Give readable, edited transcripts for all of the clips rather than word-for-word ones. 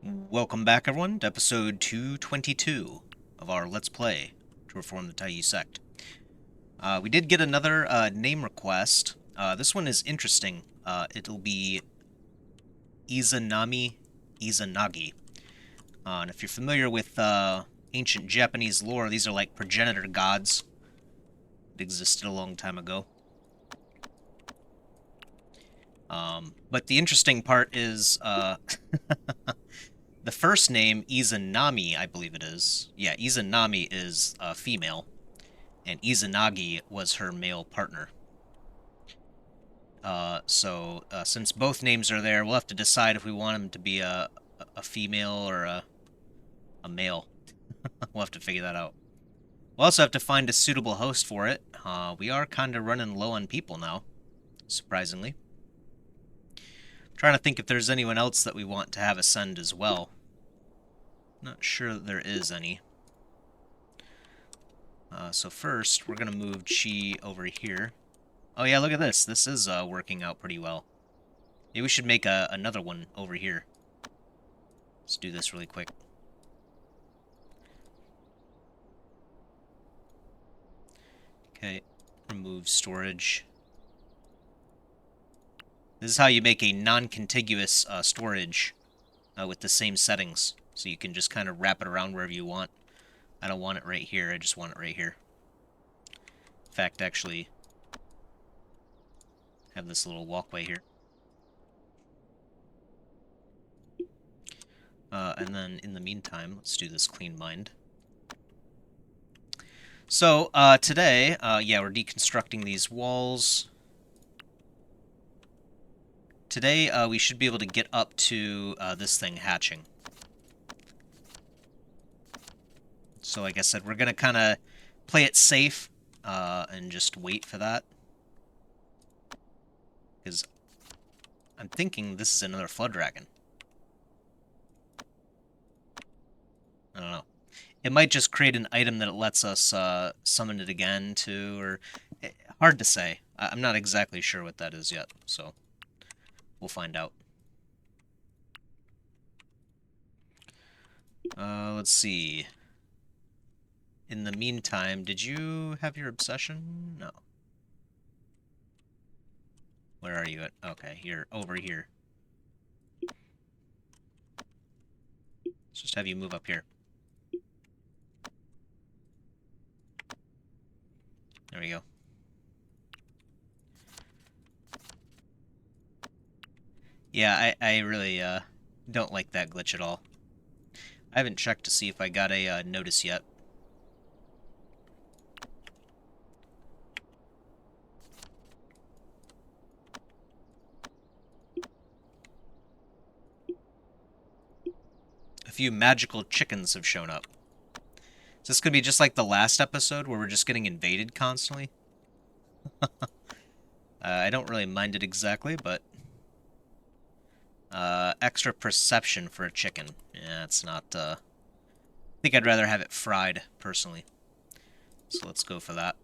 Welcome back, everyone, to episode 222 of our Let's Play to reform the Taiyi Sect. We did get another name request. This one is interesting. It'll be Izanagi. And if you're familiar with ancient Japanese lore, these are like progenitor gods that existed a long time ago. But the interesting part is the first name, Izanami, I believe it is. Yeah, Izanami is female, and Izanagi was her male partner. So since both names are there, we'll have to decide if we want them to be a female or a male. We'll have to figure that out. We'll also have to find a suitable host for it. We are kind of running low on people now, surprisingly. I'm trying to think if there's anyone else that we want to have ascend as well. Not sure that there is any. So first, we're going to move Chi over here. Oh yeah, look at this. This is working out pretty well. Maybe we should make another one over here. Let's do this really quick. Okay, remove storage. This is how you make a non-contiguous storage with the same settings. So you can just kind of wrap it around wherever you want. I don't want it right here, I just want it right here. In fact, actually, have this little walkway here. And then in the meantime, let's do this clean mind. So today, yeah, we're deconstructing these walls. Today, we should be able to get up to this thing hatching. So like I said, we're going to kind of play it safe and just wait for that. Because I'm thinking this is another flood dragon. I don't know. It might just create an item that it lets us summon it again to, or... hard to say. I'm not exactly sure what that is yet, so we'll find out. Let's see. In the meantime, did you have your obsession? No. Where are you at? Okay, you're over here. Let's just have you move up here. There we go. Yeah, I really don't like that glitch at all. I haven't checked to see if I got a notice yet. A few magical chickens have shown up. Is this gonna be just like the last episode where we're just getting invaded constantly? I don't really mind it exactly, but... extra perception for a chicken. Yeah, it's not, I think I'd rather have it fried, personally. So let's go for that.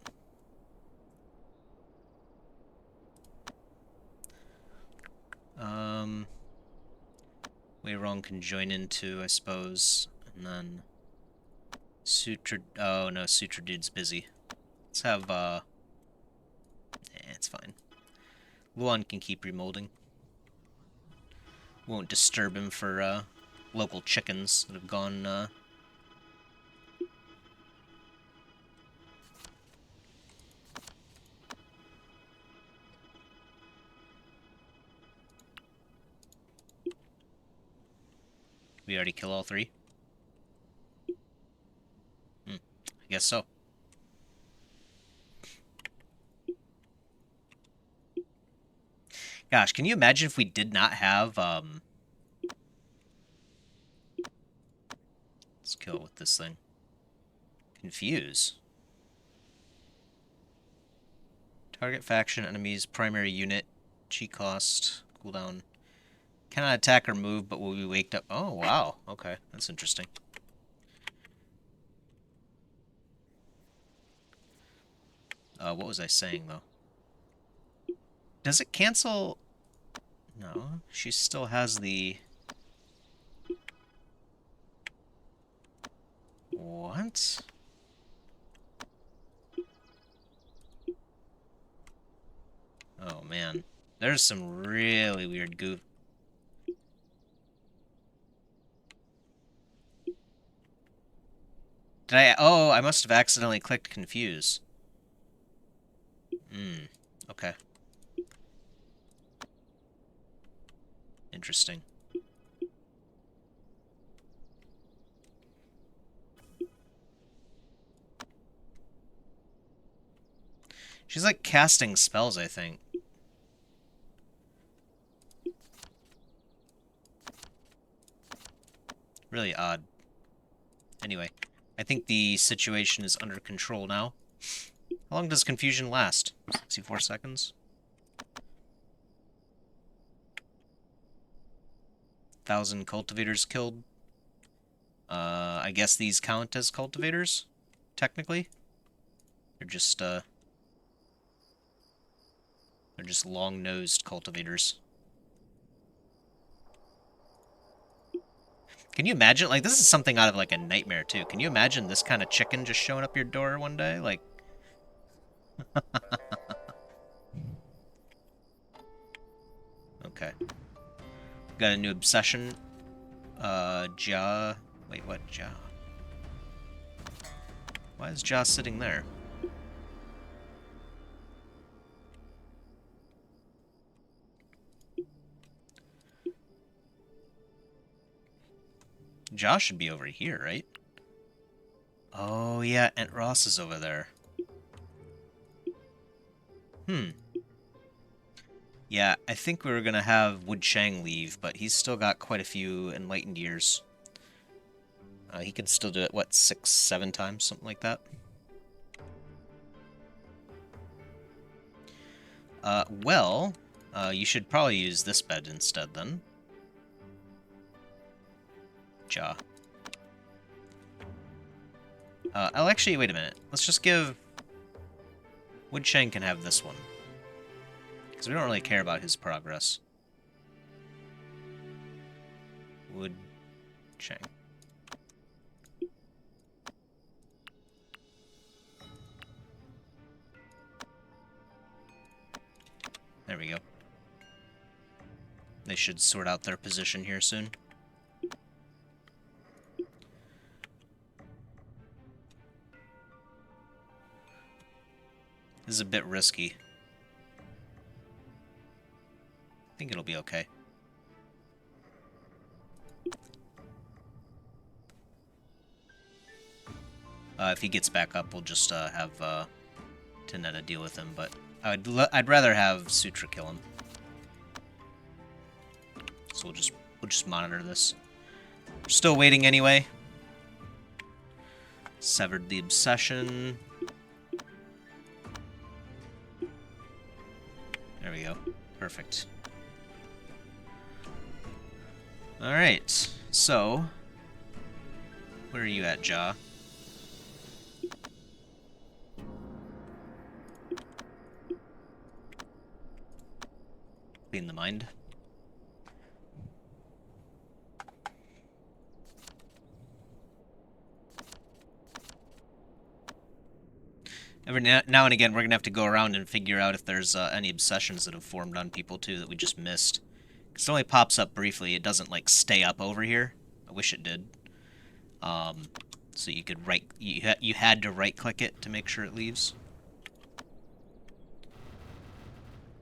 Way Wrong can join into, I suppose. And then... Sutra... Oh, no, Sutra Dude's busy. Let's have, it's fine. Luan can keep remolding. Won't disturb him for, local chickens that have gone, We already kill all three? I guess so. Gosh, can you imagine if we did not have, let's kill it with this thing. Confuse. Target faction, enemies, primary unit, chi cost, cooldown. Cannot attack or move, but will be waked up. Oh, wow. Okay, that's interesting. What was I saying, though? Does it cancel... No, she still has the... replant? Oh man, there's some really weird goof. Did I? Oh, I must have accidentally clicked confuse. Okay. Interesting. She's like casting spells, I think. Really odd. Anyway, I think the situation is under control now. How long does confusion last? 64 seconds? 1,000 cultivators killed. I guess these count as cultivators, technically. They're just long-nosed cultivators. Can you imagine? Like, this is something out of, like, a nightmare, too. Can you imagine this kind of chicken just showing up your door one day? Like... Okay. Got a new obsession. Ja... Wait, what? Ja... Why is Ja sitting there? Ja should be over here, right? Oh, yeah, Aunt Ross is over there. Yeah, I think we were gonna have Wood Chang leave, but he's still got quite a few enlightened years. He can still do it, what, 6, 7 times? Something like that? Well, you should probably use this bed instead, then. Ja. Oh, actually, wait a minute. Let's just give... Wood Chang can have this one. Because we don't really care about his progress. Wood Chang. There we go. They should sort out their position here soon. This is a bit risky. I think it'll be okay. If he gets back up, we'll just have Tanetta deal with him, but I'd rather have Sutra kill him. So we'll just monitor this. We're still waiting anyway. Severed the obsession. There we go. Perfect. Alright, so... Where are you at, Ja? Clean the mind. Every now and again, we're going to have to go around and figure out if there's any obsessions that have formed on people, too, that we just missed. Because it only pops up briefly. It doesn't, like, stay up over here. I wish it did. So you could you had to right-click it to make sure it leaves.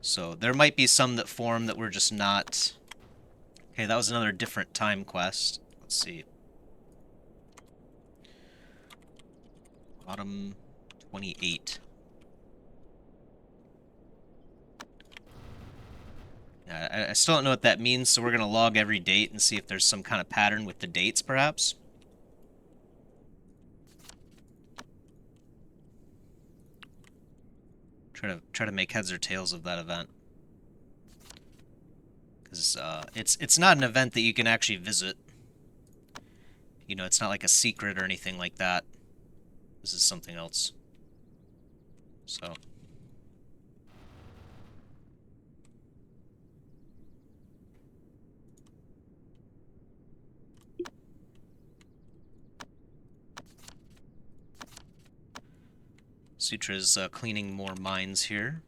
So there might be some that form that we're just not... Okay, that was another different time quest. Let's see. Bottom 28. I still don't know what that means, so we're going to log every date and see if there's some kind of pattern with the dates, perhaps. Try to make heads or tails of that event. Because it's not an event that you can actually visit. You know, it's not like a secret or anything like that. This is something else. So... Sutra's cleaning more mines here.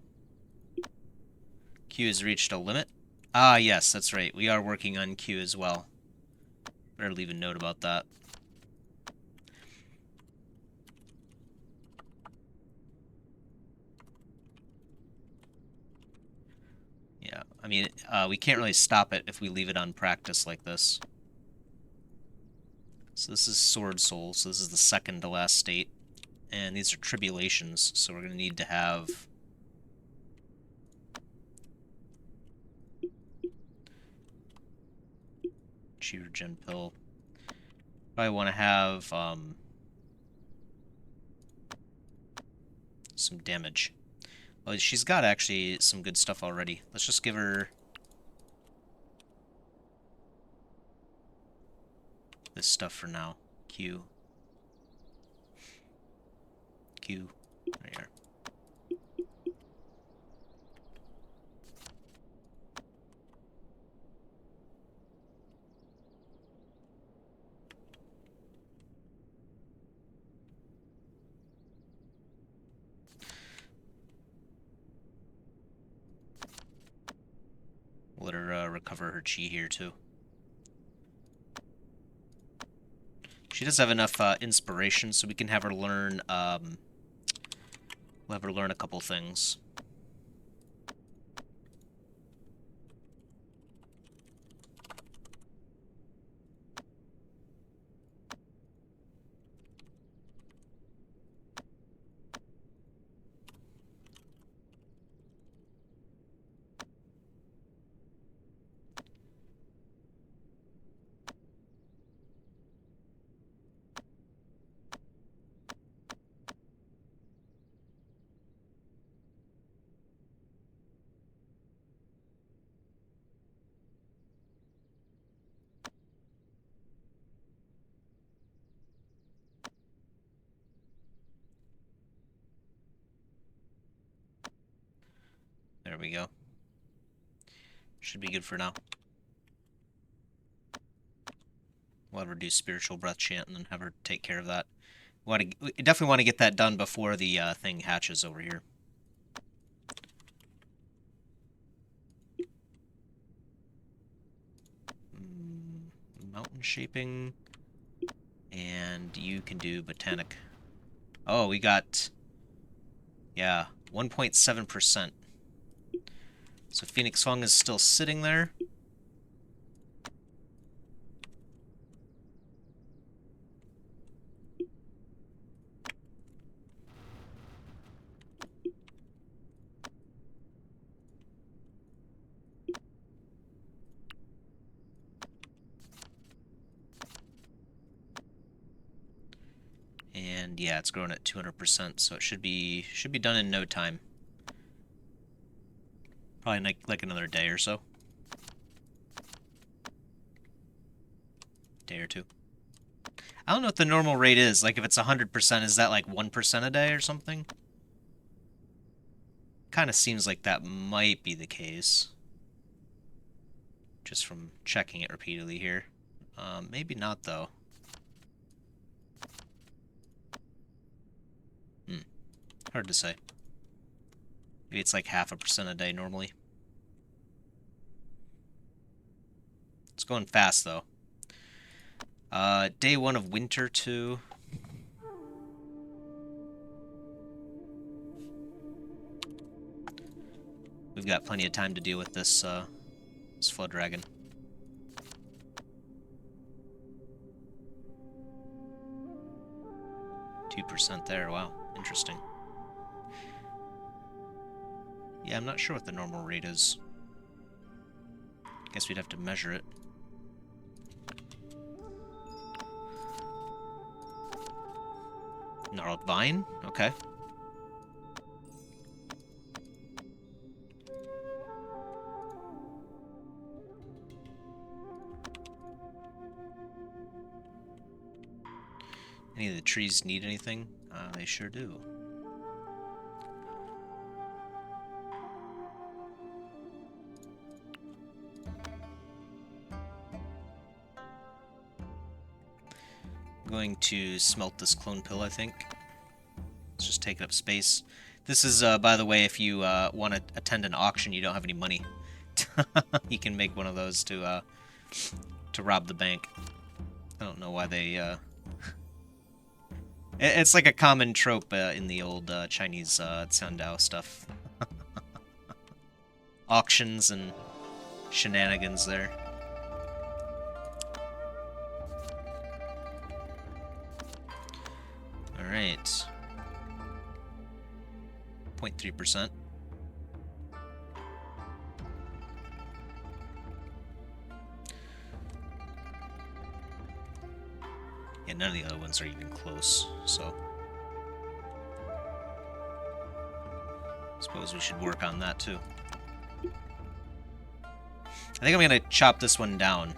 Q has reached a limit. Ah, yes, that's right. We are working on Q as well. Better leave a note about that. Yeah, I mean, we can't really stop it if we leave it on practice like this. So this is Sword Soul, so this is the second to last state. And these are tribulations, so we're going to need to have... Cheer Gen Pill. Probably want to have some damage. Well, she's got actually some good stuff already. Let's just give her this stuff for now. Q. Q. Right here. Let her recover her chi here too. She does have enough inspiration, so we can have her learn. We'll have her learn a couple things. There we go. Should be good for now. We'll have her do spiritual breath chant and then have her take care of that. We definitely want to get that done before the thing hatches over here. Mountain shaping. And you can do botanic. Oh, we got... Yeah, 1.7%. So Phoenix Fung is still sitting there. And yeah, it's growing at 200%, so it should be done in no time. Probably like another day or so. Day or two. I don't know what the normal rate is. Like if it's 100%, is that like 1% a day or something? Kind of seems like that might be the case. Just from checking it repeatedly here. Maybe not though. Hard to say. Maybe it's like 0.5% a day normally. It's going fast though. Day 1 of winter too. We've got plenty of time to deal with this flood dragon. %2 there. Wow, interesting. Yeah, I'm not sure what the normal rate is. Guess we'd have to measure it. Gnarled vine? Okay. Any of the trees need anything? They sure do. I'm going to smelt this clone pill, I think. It's just taking up space. This is, by the way, if you want to attend an auction, you don't have any money. You can make one of those to rob the bank. I don't know why they. It's like a common trope in the old Chinese Candao stuff. Auctions and shenanigans there. All right. 0.3%. Yeah, none of the other ones are even close, so suppose we should work on that too. I think I'm gonna chop this one down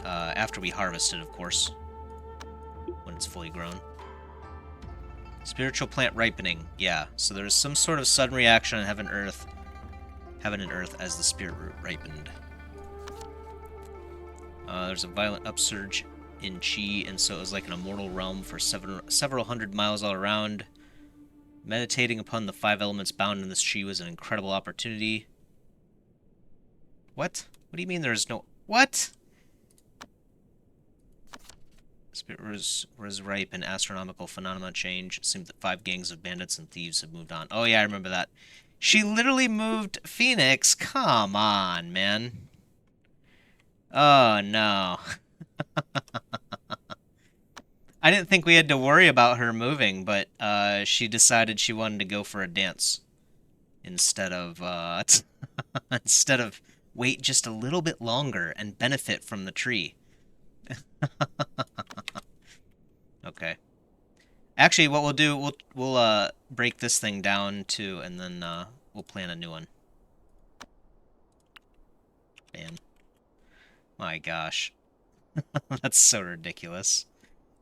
after we harvest it, of course, when it's fully grown. Spiritual plant ripening, yeah. So there's some sort of sudden reaction on heaven and earth as the spirit root ripened. There's a violent upsurge in chi, and so it was like an immortal realm for several hundred miles all around. Meditating upon the 5 elements bound in this chi was an incredible opportunity. What? What do you mean there's no... What? Spirit was ripe and astronomical phenomena change. It seemed that 5 gangs of bandits and thieves have moved on. Oh yeah, I remember that. She literally moved Phoenix? Come on, man. Oh no. I didn't think we had to worry about her moving, but she decided she wanted to go for a dance instead of instead of wait just a little bit longer and benefit from the tree. Okay. Actually, what we'll do, we'll break this thing down too, and then we'll plan a new one. Man, my gosh, that's so ridiculous.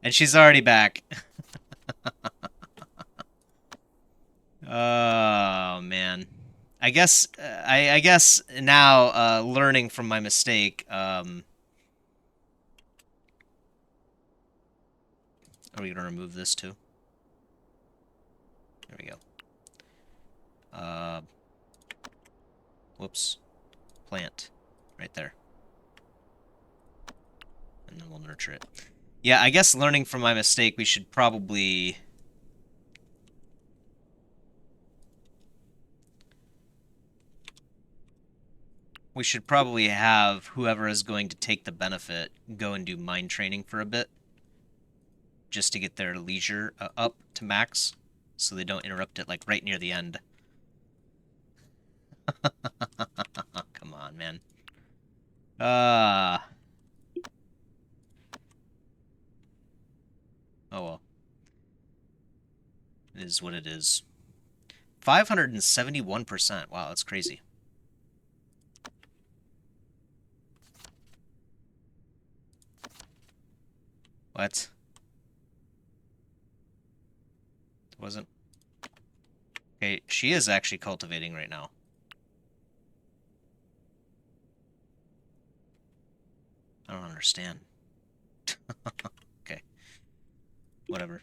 And she's already back. Oh man. I guess I guess now learning from my mistake. Are we gonna remove this too? There we go. Whoops. Plant. Right there. And then we'll nurture it. Yeah, I guess learning from my mistake, we should probably... We should probably have whoever is going to take the benefit go and do mind training for a bit. Just to get their leisure up to max. So they don't interrupt it like right near the end. Come on, man. Oh well. It is what it is. 571%. Wow, that's crazy. What? It wasn't... Okay, she is actually cultivating right now. I don't understand. Okay. Whatever.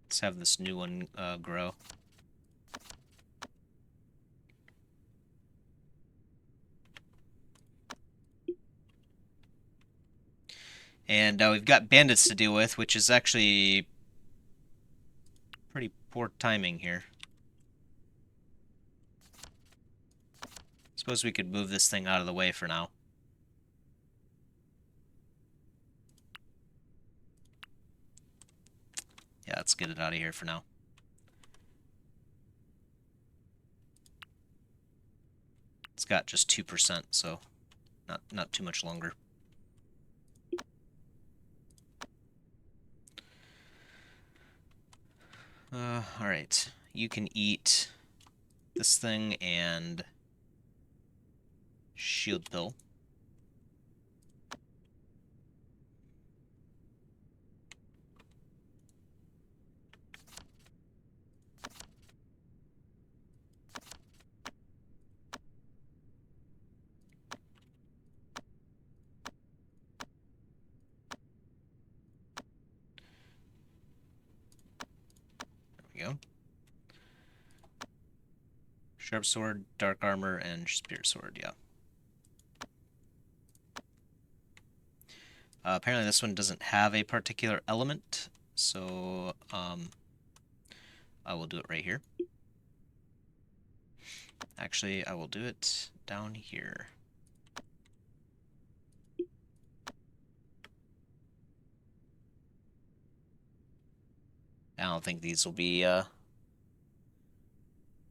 Let's have this new one grow. And we've got bandits to deal with, which is actually pretty poor timing here. Suppose we could move this thing out of the way for now. Yeah, let's get it out of here for now. It's got just 2%, so not too much longer. Alright. You can eat this thing and shield pill. Sharp sword, dark armor, and spear sword, yeah. Apparently this one doesn't have a particular element, so I will do it right here. Actually, I will do it down here. I don't think these will be,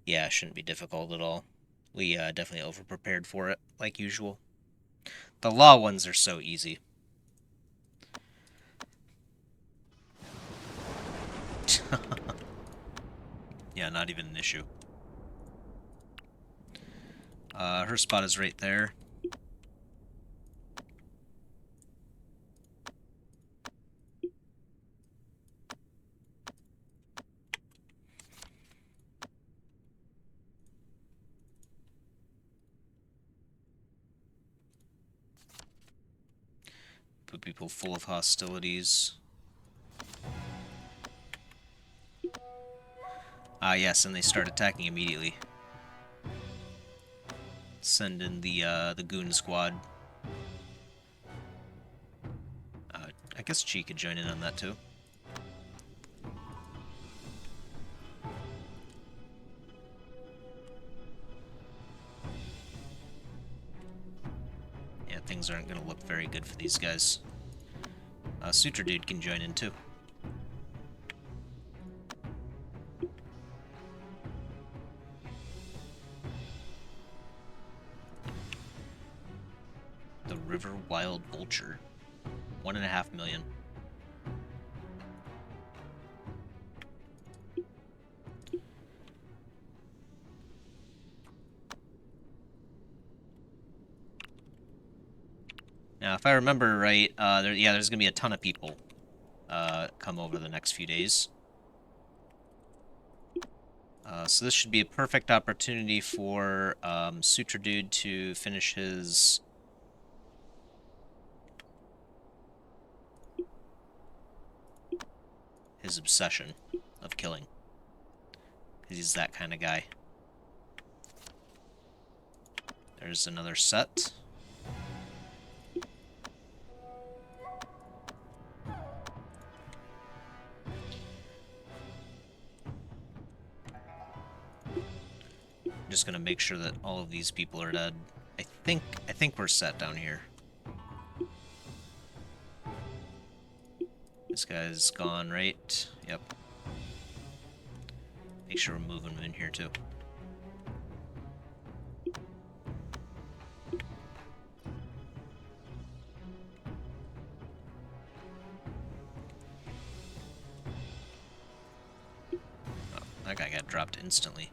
yeah, it shouldn't be difficult at all. We definitely over-prepared for it, like usual. The law ones are so easy. Yeah, not even an issue. Her spot is right there. Put people full of hostilities. Yes, and they start attacking immediately. Send in the goon squad. I guess Chi could join in on that too. Yeah, things aren't going to look very good for these guys. Sutra Dude can join in too. The River Wild Vulture. 1.5 million. Now, if I remember right, there's going to be a ton of people come over the next few days. So this should be a perfect opportunity for Sutra Dude to finish his obsession of killing. Because he's that kind of guy. There's another set. I'm just gonna make sure that all of these people are dead. I think we're set down here. This guy's gone, right? Yep. Make sure we're moving him in here too. Oh, that guy got dropped instantly.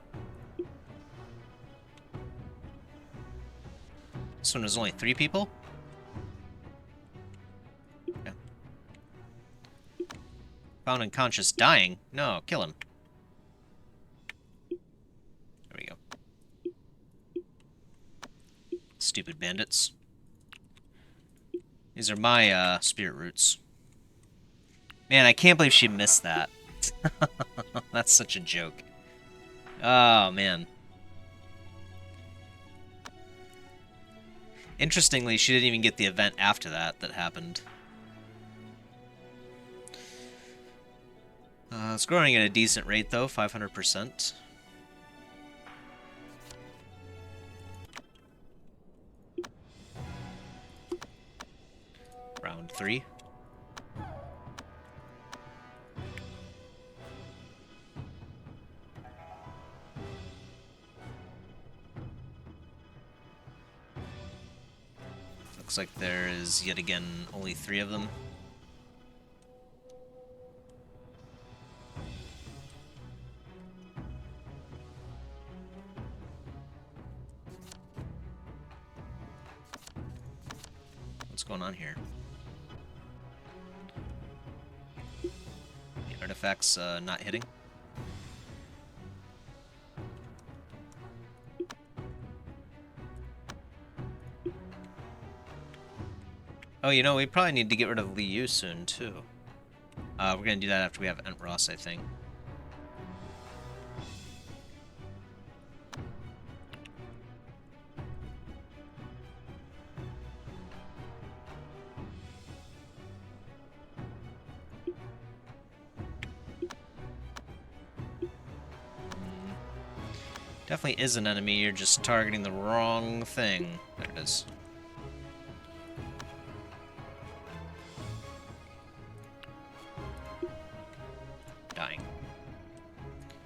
This one was only 3 people? Okay. Found unconscious dying? No, kill him. There we go. Stupid bandits. These are my spirit roots. Man, I can't believe she missed that. That's such a joke. Oh, man. Interestingly, she didn't even get the event after that happened. It's growing at a decent rate, though, 500%. Round 3. Looks like there is, yet again, only 3 of them. What's going on here? The artifact's not hitting. Oh, you know, we probably need to get rid of Liu soon, too. We're gonna do that after we have Ent Ross, I think. Definitely is an enemy, you're just targeting the wrong thing. There it is. Dying.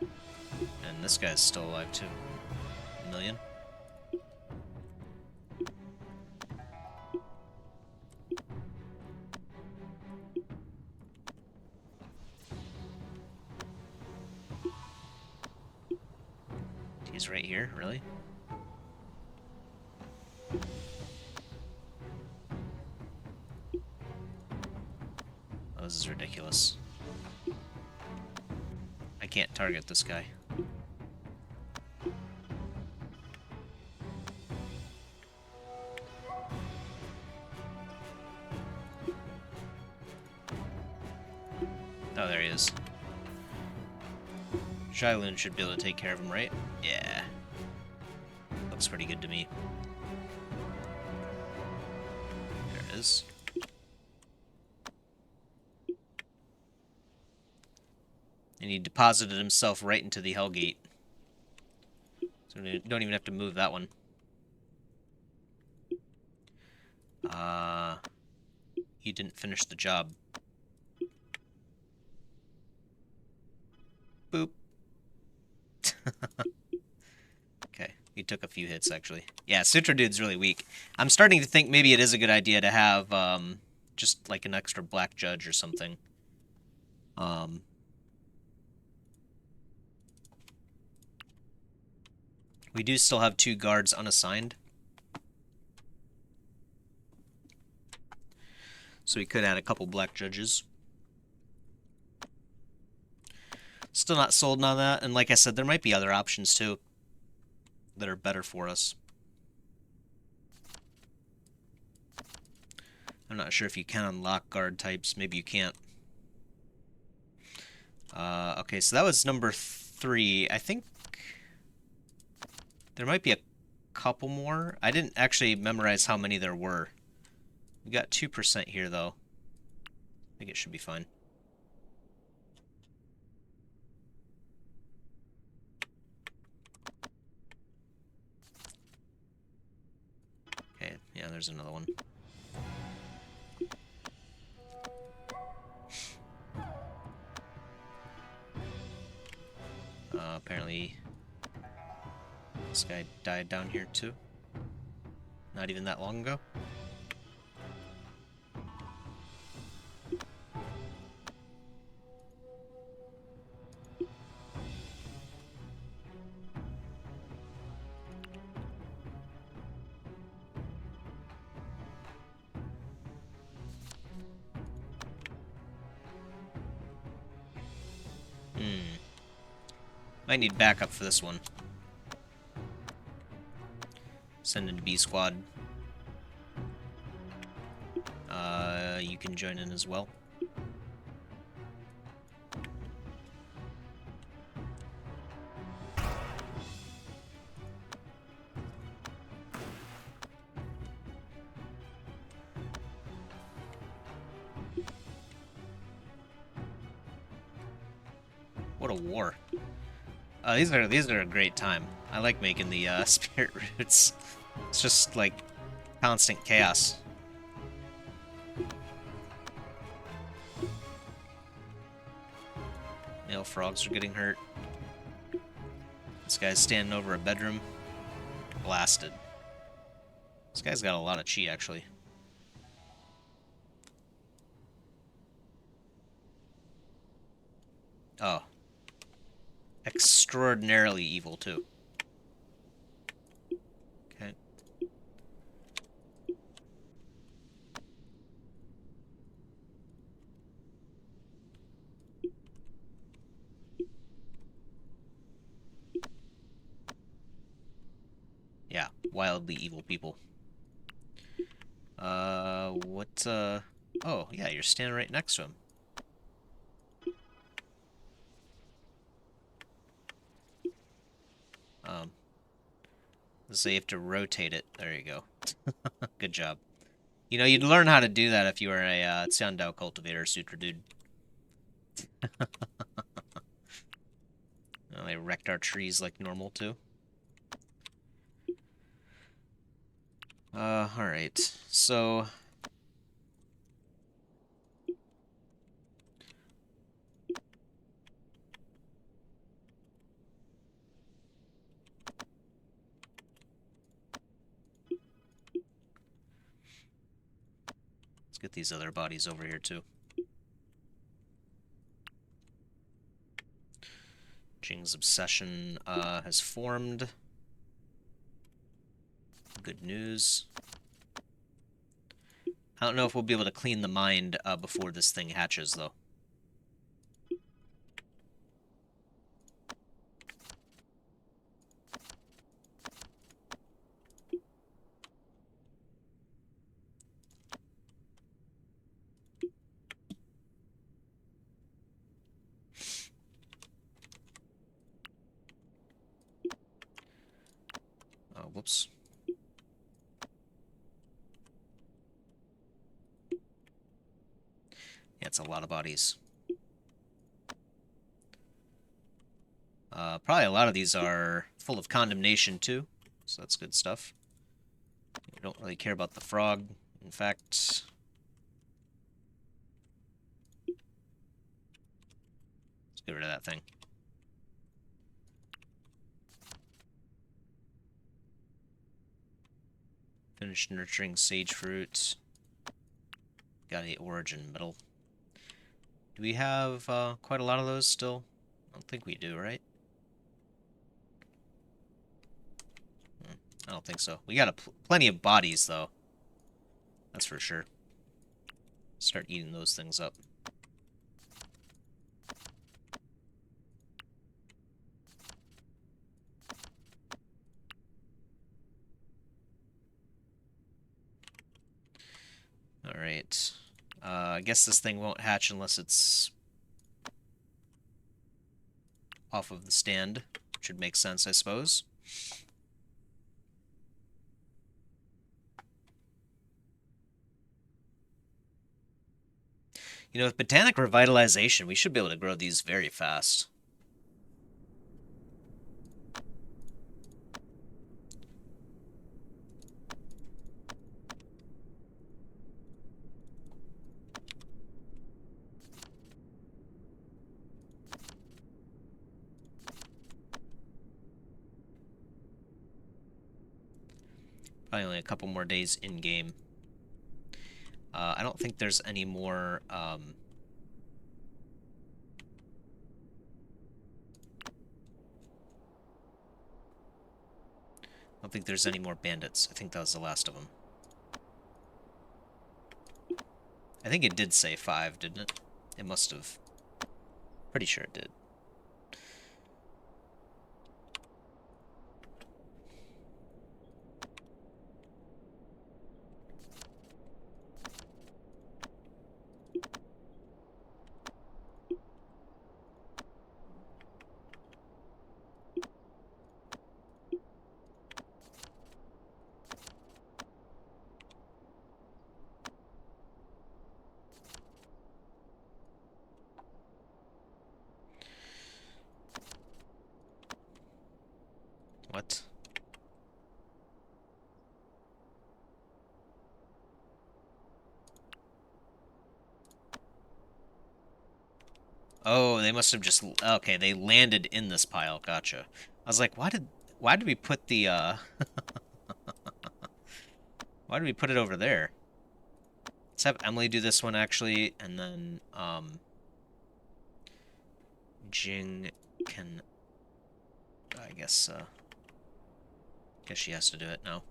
And this guy's still alive too. A million. He's right here, really? Oh, this is ridiculous. I can't target this guy. Oh, there he is. Shailun should be able to take care of him, right? Yeah. Looks pretty good to me. There it is. And he deposited himself right into the Hellgate. So we don't even have to move that one. He didn't finish the job. Boop. Okay, he took a few hits, actually. Yeah, Sutra Dude's really weak. I'm starting to think maybe it is a good idea to have, just like an extra black judge or something. We do still have 2 guards unassigned. So we could add a couple black judges. Still not sold on that, and like I said, there might be other options too that are better for us. I'm not sure if you can unlock guard types. Maybe you can't. Okay, so that was number 3. I think there might be a couple more. I didn't actually memorize how many there were. We got 2% here, though. I think it should be fine. Okay, yeah, there's another one. Apparently, this guy died down here, too. Not even that long ago. Might need backup for this one. Send in B squad. You can join in as well. What a war. These are a great time. I like making the spirit roots. It's just like constant chaos. Male frogs are getting hurt. This guy's standing over a bedroom. Blasted. This guy's got a lot of chi, actually. Oh. Extraordinarily evil, too. Okay. Yeah, wildly evil people. Oh, yeah, you're standing right next to him. So you have to rotate it. There you go. Good job. You know, you'd learn how to do that if you were a Xiandao cultivator Sutra dude. Well, they wrecked our trees like normal, too. Alright. So... let's get these other bodies over here, too. Jing's obsession, has formed. Good news. I don't know if we'll be able to clean the mind, before this thing hatches, though. Oh, whoops. Yeah, it's a lot of bodies. Probably a lot of these are full of condemnation, too. So that's good stuff. We don't really care about the frog. In fact... let's get rid of that thing. Finished nurturing sage fruit. Got the origin metal. Do we have quite a lot of those still? I don't think we do, right? I don't think so. We got plenty of bodies, though. That's for sure. Start eating those things up. Alright. I guess this thing won't hatch unless it's off of the stand. Should make sense, I suppose. You know, with botanic revitalization, we should be able to grow these very fast. Probably only a couple more days in-game. I don't think there's any more, I don't think there's any more bandits. I think that was the last of them. I think it did say 5, didn't it? It must have. Pretty sure it did. What? Oh, they must have just... okay, they landed in this pile. Gotcha. I was like, why did we put the, why did we put it over there? Let's have Emily do this one, actually, and then, Jing can... I guess she has to do it now.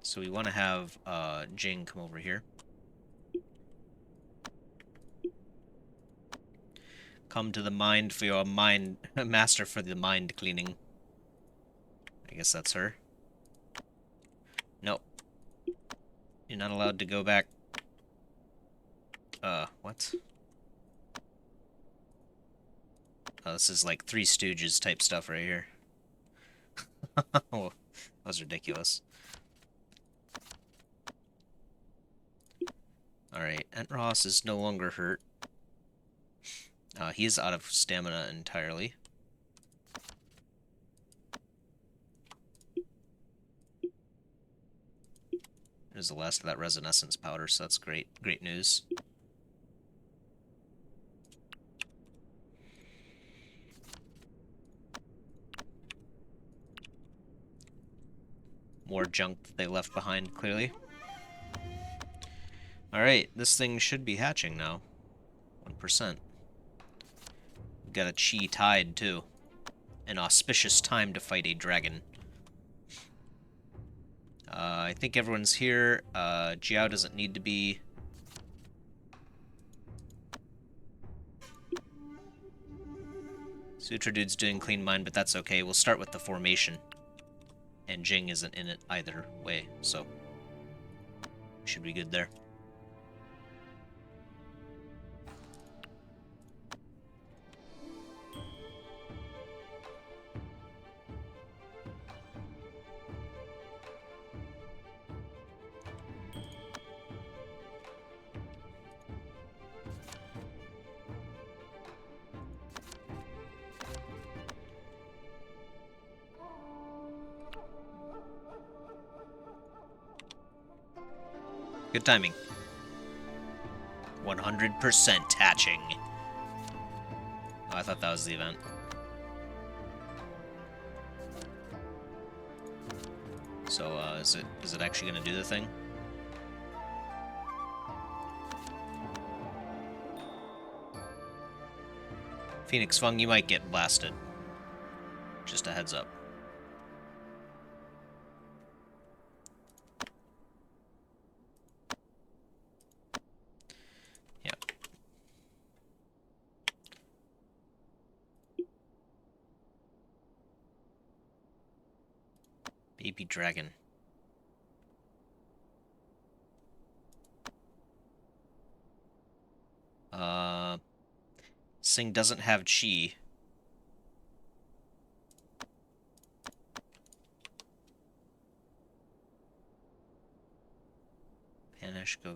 So we want to have Jing come over here. Come to the mind for your mind... master for the mind cleaning. I guess that's her. Nope. You're not allowed to go back. What? Oh, this is like Three Stooges type stuff right here. Oh, that was ridiculous. Alright, Entros is no longer hurt. He's out of stamina entirely. There's the last of that Resonance powder, so that's great. Great news. More junk that they left behind, clearly. Alright, this thing should be hatching now. 1%. We've got a chi tide, too. An auspicious time to fight a dragon. I think everyone's here. Jiao doesn't need to be. Sutra Dude's doing clean mine, but that's okay. We'll start with the formation. And Jing isn't in it either way, so should be good there. Good timing. 100% hatching. Oh, I thought that was the event. So, is it actually gonna do the thing? Phoenix Fung, you might get blasted. Just a heads up. Baby dragon. Sing doesn't have chi. Banish, go.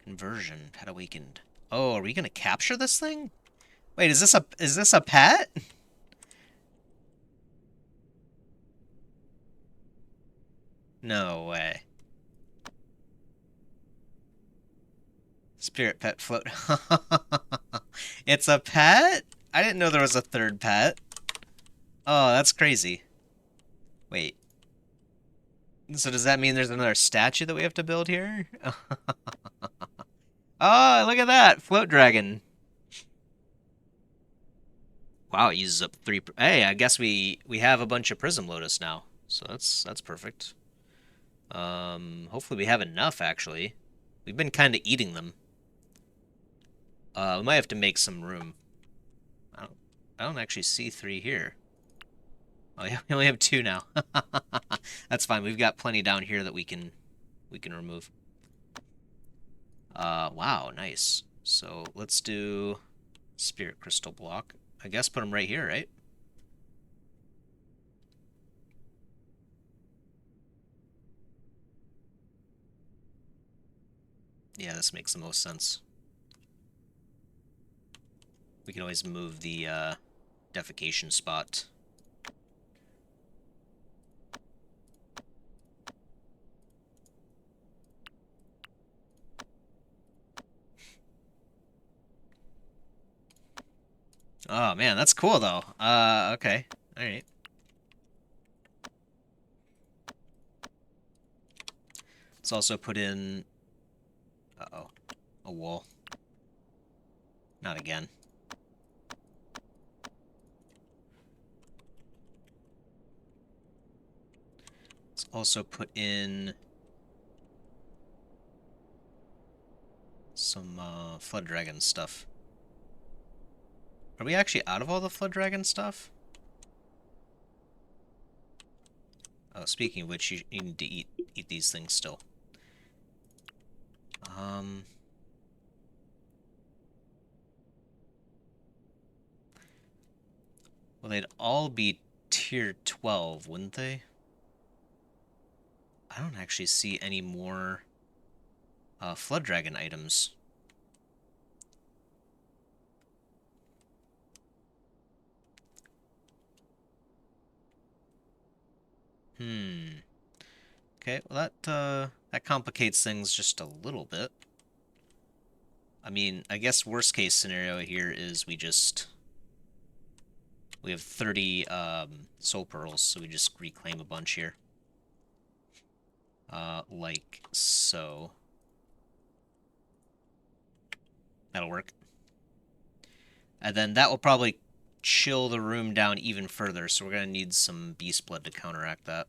Conversion, pet awakened. Oh, are we gonna capture this thing? Wait, is this a pet? No way. Spirit pet float. It's a pet? I didn't know there was a third pet. Oh, that's crazy. Wait. So does that mean there's another statue that we have to build here? Oh, look at that! Float dragon. Wow, it uses up 3. Hey, I guess we have a bunch of Prism Lotus now. So that's perfect. Hopefully we have enough, actually. We've been kind of eating them. We might have to make some room. I don't actually see 3 here. Oh yeah, we only have 2 now. That's fine. We've got plenty down here that we can remove. Wow, nice. So let's do Spirit Crystal block. I guess put them right here, right? Yeah, this makes the most sense. We can always move the defecation spot. Oh man, that's cool though. Okay. Alright. Let's also put in... Uh-oh. A wall. Not again. Let's also put in... some, Flood Dragon stuff. Are we actually out of all the Flood Dragon stuff? Oh, speaking of which, you need to eat these things still. Well, they'd all be tier 12, wouldn't they? I don't actually see any more Flood Dragon items. Hmm. Okay, well that complicates things just a little bit. I mean, I guess worst case scenario here is we have 30 soul pearls, so we just reclaim a bunch here. Like so. That'll work. And then that will probably chill the room down even further, so we're going to need some beast blood to counteract that.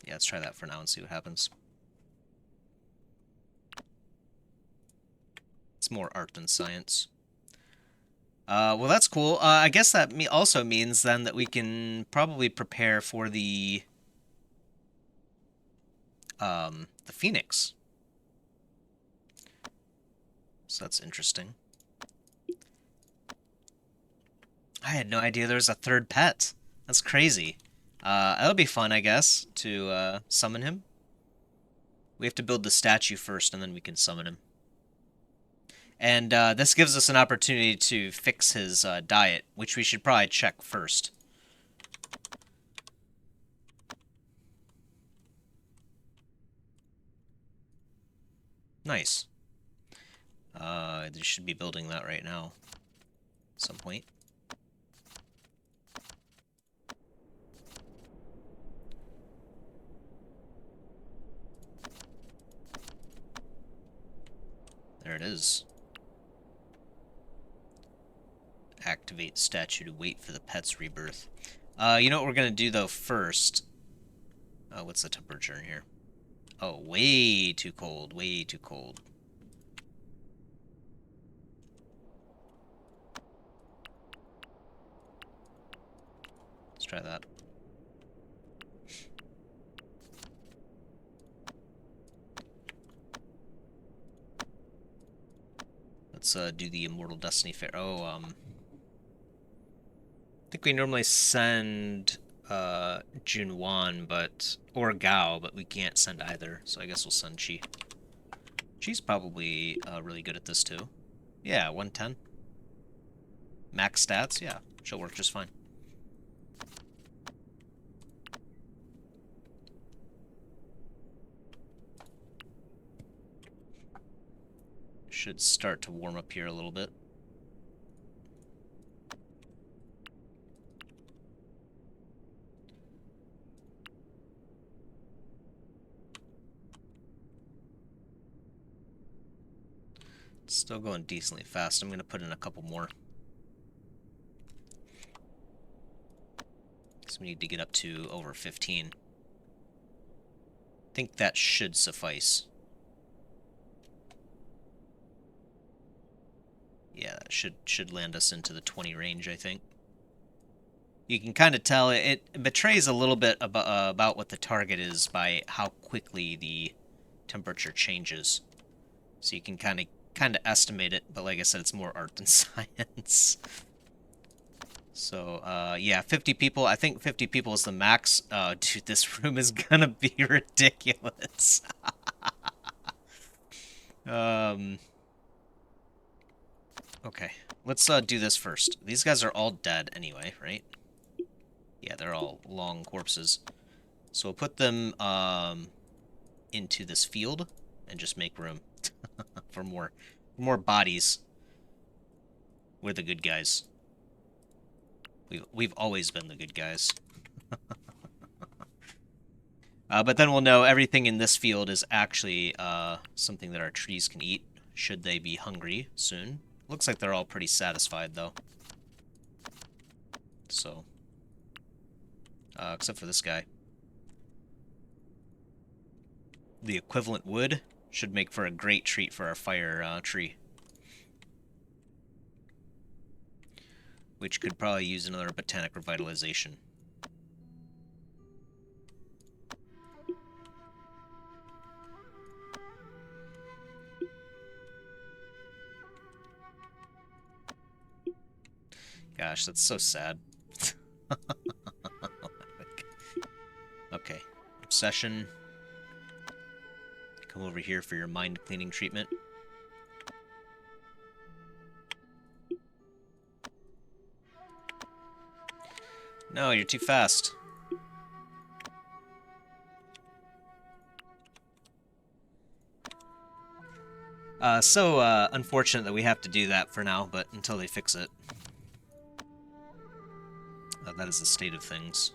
Yeah, let's try that for now and see what happens. It's more art than science. Well, that's cool. I guess that also means then that we can probably prepare for the Phoenix. So that's interesting. I had no idea there was a third pet. That's crazy. That'll be fun, I guess, to summon him. We have to build the statue first, and then we can summon him. And this gives us an opportunity to fix his diet, which we should probably check first. Nice. They should be building that right now. At some point. There it is. Activate statue to wait for the pet's rebirth. You know what we're going to do, though, first? What's the temperature in here? Oh, way too cold. Way too cold. Let's try that. Let's do the Immortal Destiny Fair. Oh, I think we normally send Junwan, or Gao, but we can't send either. So I guess we'll send Chi. Chi's probably really good at this too. Yeah, 110. Max stats, yeah, she'll work just fine. Should start to warm up here a little bit. Still going decently fast. I'm going to put in a couple more. So we need to get up to over 15. I think that should suffice. Yeah, that should land us into the 20 range, I think. You can kind of tell it betrays a little bit about what the target is by how quickly the temperature changes. So you can kind of estimate it, but like I said, it's more art than science. So, yeah, 50 people. I think 50 people is the max. Dude, this room is gonna be ridiculous. Okay, let's do this first. These guys are all dead anyway, right? Yeah, they're all long corpses. So we'll put them into this field and just make room for more bodies. We're the good guys. We've always been the good guys. But then we'll know everything in this field is actually something that our trees can eat, should they be hungry soon. Looks like they're all pretty satisfied, though. So, except for this guy. The equivalent wood should make for a great treat for our fire tree. Which could probably use another botanic revitalization. Gosh, that's so sad. Okay. Obsession. Come over here for your mind cleaning treatment. No, you're too fast. So unfortunate that we have to do that for now, but until they fix it. That is the state of things.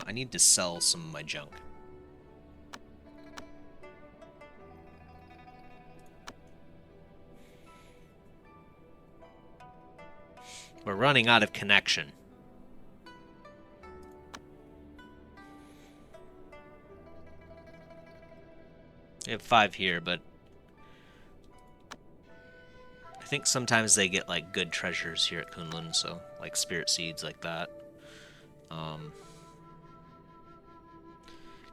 I need to sell some of my junk. We're running out of connection. We have 5 here, but I think sometimes they get like good treasures here at Kunlun, so like spirit seeds like that.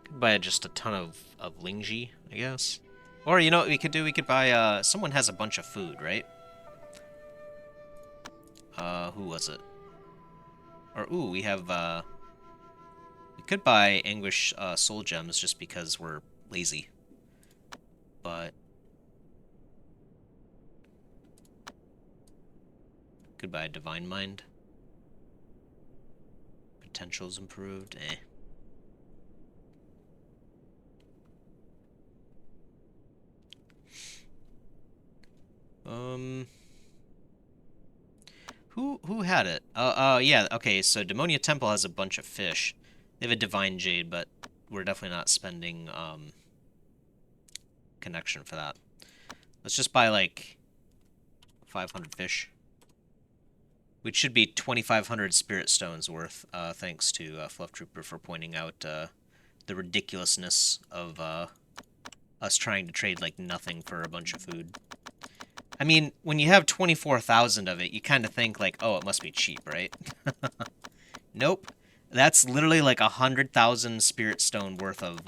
Could buy just a ton of Lingji, I guess. Or you know what we could do? We could buy someone has a bunch of food, right? Who was it? Or ooh, we have we could buy Anguish soul gems just because we're lazy. But could buy Divine Mind. Potential's improved. Eh. Who had it? Yeah, okay, so Demonia Temple has a bunch of fish. They have a Divine Jade, but we're definitely not spending, connection for that. Let's just buy, like, 500 fish. Which should be 2,500 Spirit Stones worth, thanks to, Fluff Trooper for pointing out, the ridiculousness of, us trying to trade, like, nothing for a bunch of food. I mean, when you have 24,000 of it, you kind of think, like, oh, it must be cheap, right? Nope. That's literally like 100,000 Spirit Stone worth of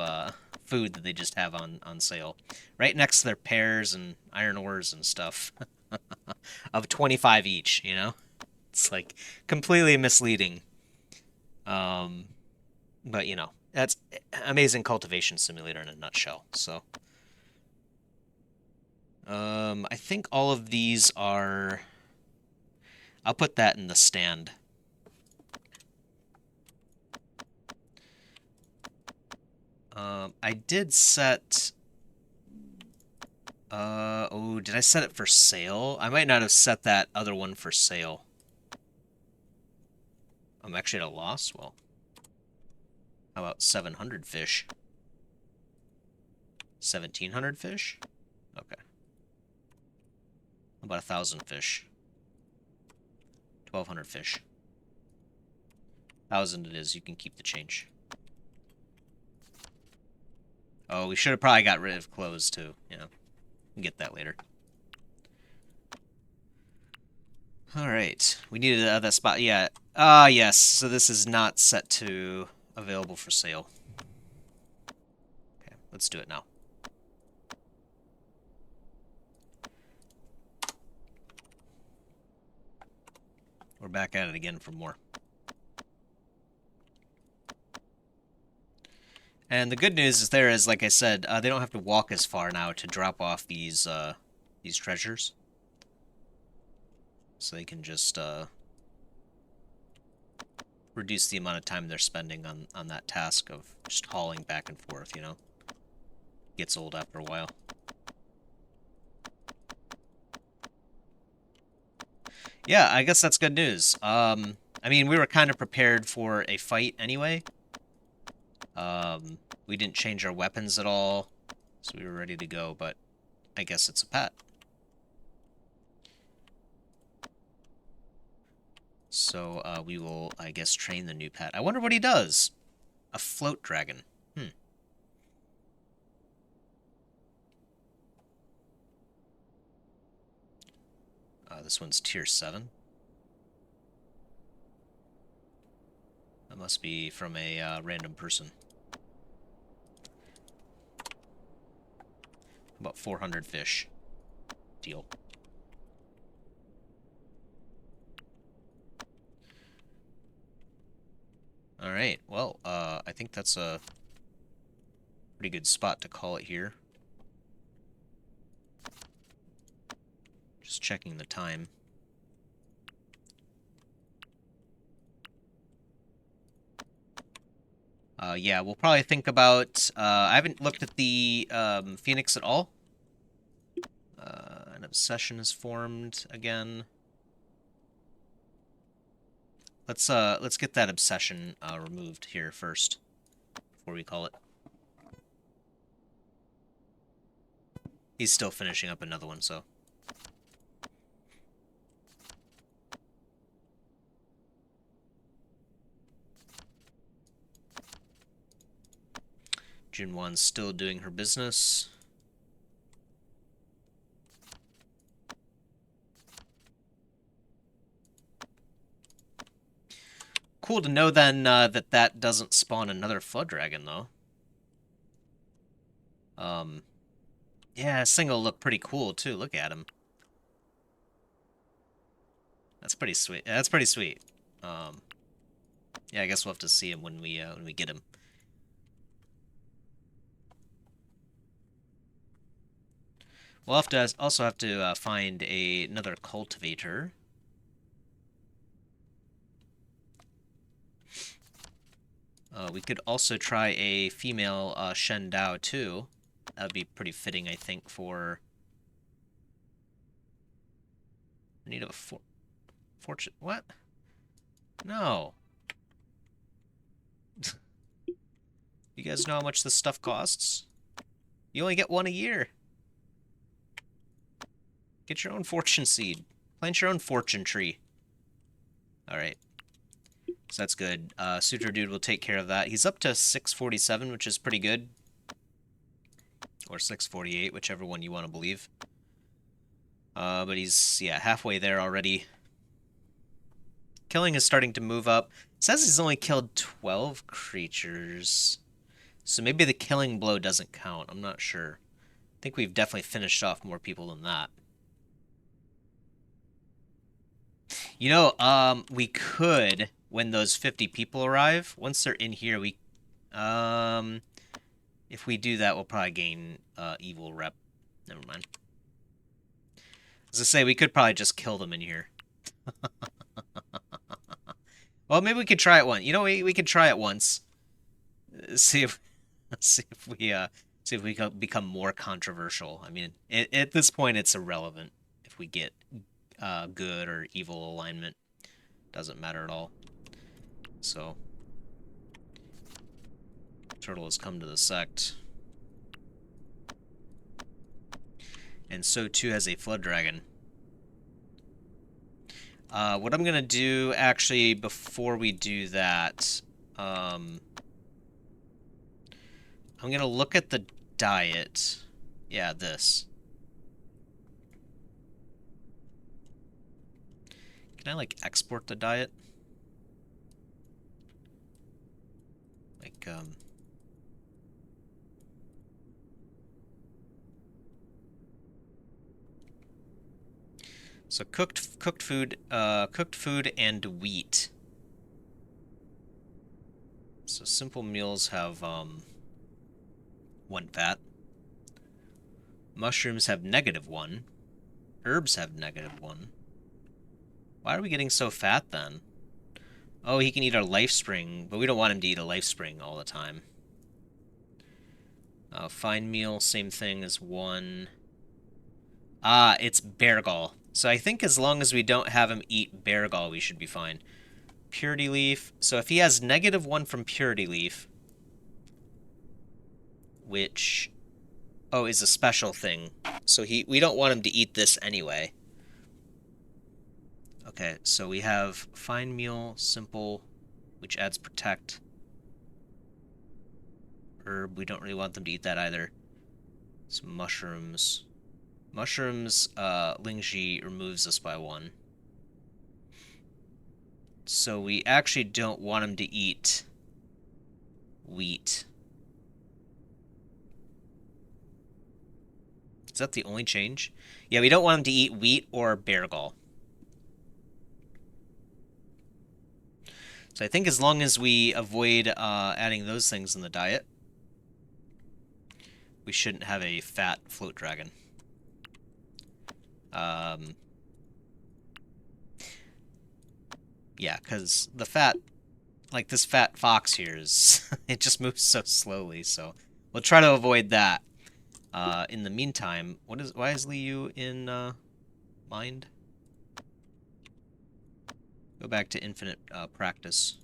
food that they just have on sale. Right next to their pears and iron ores and stuff. Of 25 each, you know? It's, like, completely misleading. But, you know, that's amazing cultivation simulator in a nutshell, so... I think all of these are... I'll put that in the stand. I did set... oh, did I set it for sale? I might not have set that other one for sale. I'm actually at a loss? Well, how about 700 fish? 1,700 fish? Okay. About 1,000 fish. 1,200 fish. 1,000 it is. You can keep the change. Oh, we should have probably got rid of clothes too. You know, we can get that later. All right, we needed that spot. Yeah. Yes. So this is not set to available for sale. Okay, let's do it now. We're back at it again for more. And the good news is there is, like I said, they don't have to walk as far now to drop off these treasures. So they can just reduce the amount of time they're spending on that task of just hauling back and forth, you know? Gets old after a while. Yeah, I guess that's good news. I mean, we were kind of prepared for a fight anyway. We didn't change our weapons at all, so we were ready to go, but I guess it's a pet. So, we will, I guess, train the new pet. I wonder what he does. A float dragon. This one's tier 7. That must be from a random person. About 400 fish. Deal. Alright, well, think that's a pretty good spot to call it here. Just checking the time. Yeah, we'll probably think about... I haven't looked at the Phoenix at all. An obsession is formed again. Let's get that obsession removed here first, before we call it. He's still finishing up another one, so... Junwan's still doing her business. Cool to know then that doesn't spawn another Flood Dragon, though. Yeah, this thing will look pretty cool, too. Look at him. That's pretty sweet. Yeah, that's pretty sweet. Yeah, I guess we'll have to see him when we get him. We'll have to also have to find another cultivator. We could also try a female Shen Dao too. That would be pretty fitting, I think, for... I need a fortune... What? No. You guys know how much this stuff costs? You only get one a year. Get your own fortune seed. Plant your own fortune tree. Alright. So that's good. Suitor Dude will take care of that. He's up to 647, which is pretty good. Or 648, whichever one you want to believe. But he's, yeah, halfway there already. Killing is starting to move up. It says he's only killed 12 creatures. So maybe the killing blow doesn't count. I'm not sure. I think we've definitely finished off more people than that. You know, we could, when those 50 people arrive, once they're in here, we, if we do that, we'll probably gain, evil rep. Never mind. As I say, we could probably just kill them in here. Well, maybe we could try it once. You know, we could try it once. See if we can become more controversial. I mean, at this point, it's irrelevant if we get good or evil alignment. Doesn't matter at all. So, Turtle has come to the Sect. And so too has a Flood Dragon. What I'm gonna do, actually, before we do that, I'm gonna look at the diet. Yeah, this. Can I, like, export the diet? Like, So cooked food and wheat. So simple meals have 1 fat. Mushrooms have -1. Herbs have -1. Why are we getting so fat then? Oh, he can eat our life spring, but we don't want him to eat a life spring all the time. Fine meal, same thing as 1. Ah, it's bear gall. So I think as long as we don't have him eat bear gall, we should be fine. Purity leaf. So if he has -1 from purity leaf, which, oh, is a special thing. So we don't want him to eat this anyway. Okay, so we have fine meal, simple, which adds protect. Herb, we don't really want them to eat that either. Some mushrooms. Mushrooms, Lingji removes us by 1. So we actually don't want him to eat wheat. Is that the only change? Yeah, we don't want him to eat wheat or bear gall. So I think as long as we avoid adding those things in the diet, we shouldn't have a fat float dragon. Yeah, because the fat, like this fat fox here is, it just moves so slowly, so we'll try to avoid that. In the meantime, why is Liu in mind? Go back to infinite practice.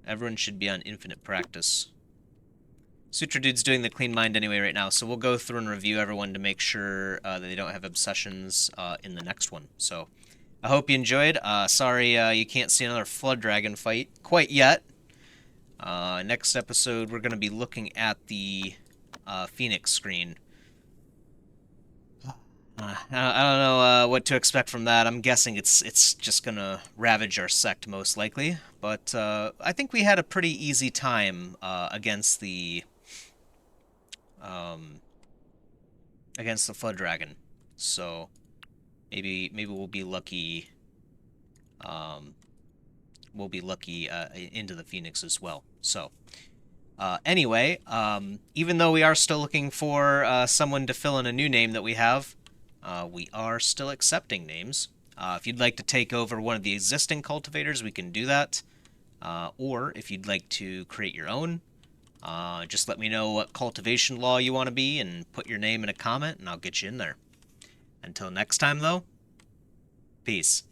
Everyone should be on infinite practice. Sutra Dude's doing the clean mind anyway right now, so we'll go through and review everyone to make sure that they don't have obsessions in the next one. So I hope you enjoyed. Sorry you can't see another Flood Dragon fight quite yet. Next episode, we're going to be looking at the Phoenix screen. I don't know what to expect from that. I'm guessing it's just gonna ravage our sect most likely, but I think we had a pretty easy time um, against the Flood Dragon. So maybe we'll be lucky. We'll be lucky into the Phoenix as well. So. Anyway, even though we are still looking for someone to fill in a new name that we are still accepting names. If you'd like to take over one of the existing cultivators, we can do that. Or if you'd like to create your own, just let me know what cultivation law you want to be and put your name in a comment, and I'll get you in there. Until next time, though, peace.